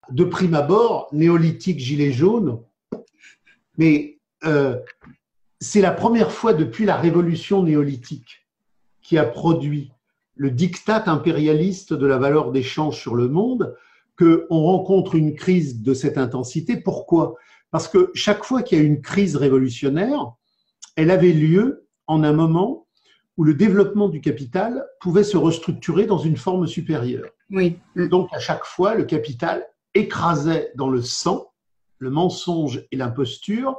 de prime abord, néolithique, gilet jaune, mais c'est la première fois depuis la révolution néolithique qui a produit le diktat impérialiste de la valeur d'échange sur le monde, qu'on rencontre une crise de cette intensité. Pourquoi? Parce que chaque fois qu'il y a une crise révolutionnaire, elle avait lieu en un moment où le développement du capital pouvait se restructurer dans une forme supérieure. Oui. Donc, à chaque fois, le capital écrasait dans le sang le mensonge et l'imposture,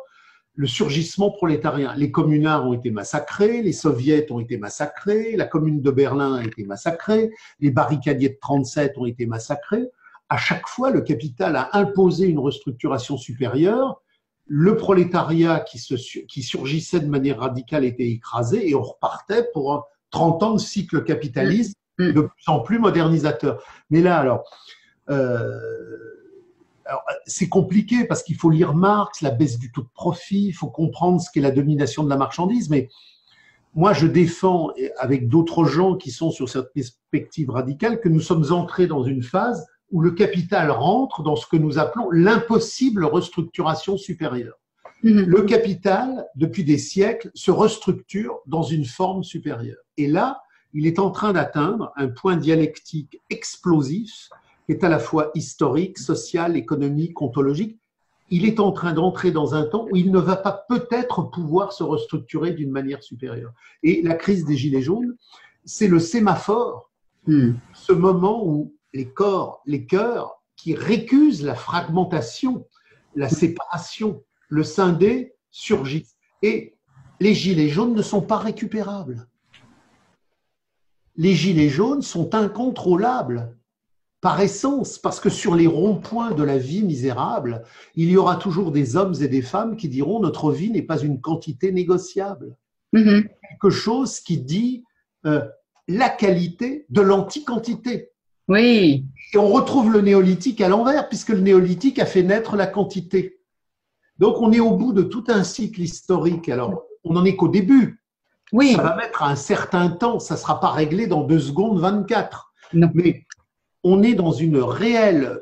le surgissement prolétarien. Les communards ont été massacrés, les soviets ont été massacrés, la commune de Berlin a été massacrée, les barricadiers de 37 ont été massacrés. À chaque fois, le capital a imposé une restructuration supérieure. Le prolétariat qui surgissait de manière radicale était écrasé et on repartait pour 30 ans de cycle capitaliste de plus en plus modernisateur. Mais là, alors c'est compliqué parce qu'il faut lire Marx, la baisse du taux de profit, il faut comprendre ce qu'est la domination de la marchandise, mais moi je défends, avec d'autres gens qui sont sur cette perspective radicale, que nous sommes entrés dans une phase où le capital rentre dans ce que nous appelons l'impossible restructuration supérieure. Le capital, depuis des siècles, se restructure dans une forme supérieure. Et là, il est en train d'atteindre un point dialectique explosif qui est à la fois historique, social, économique, ontologique. Il est en train d'entrer dans un temps où il ne va pas peut-être pouvoir se restructurer d'une manière supérieure. Et la crise des Gilets jaunes, c'est le sémaphore, ce moment où les corps, les cœurs qui récusent la fragmentation, la séparation, le scindé surgissent. Et les Gilets jaunes ne sont pas récupérables. Les Gilets jaunes sont incontrôlables. Par essence, parce que sur les ronds-points de la vie misérable, il y aura toujours des hommes et des femmes qui diront notre vie n'est pas une quantité négociable. Quelque chose qui dit la qualité de l'anti-quantité. Oui. Et on retrouve le néolithique à l'envers, puisque le néolithique a fait naître la quantité. Donc on est au bout de tout un cycle historique. Alors, on n'en est qu'au début. Oui. Ça va mettre un certain temps, ça ne sera pas réglé dans 2 secondes 24. Non. Mais on est dans une réelle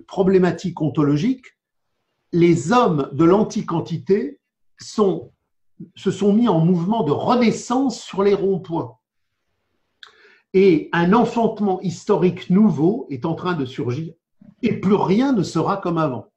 problématique ontologique. Les hommes de l'anti-quantité se sont mis en mouvement de renaissance sur les ronds-points. Et un enfantement historique nouveau est en train de surgir et plus rien ne sera comme avant.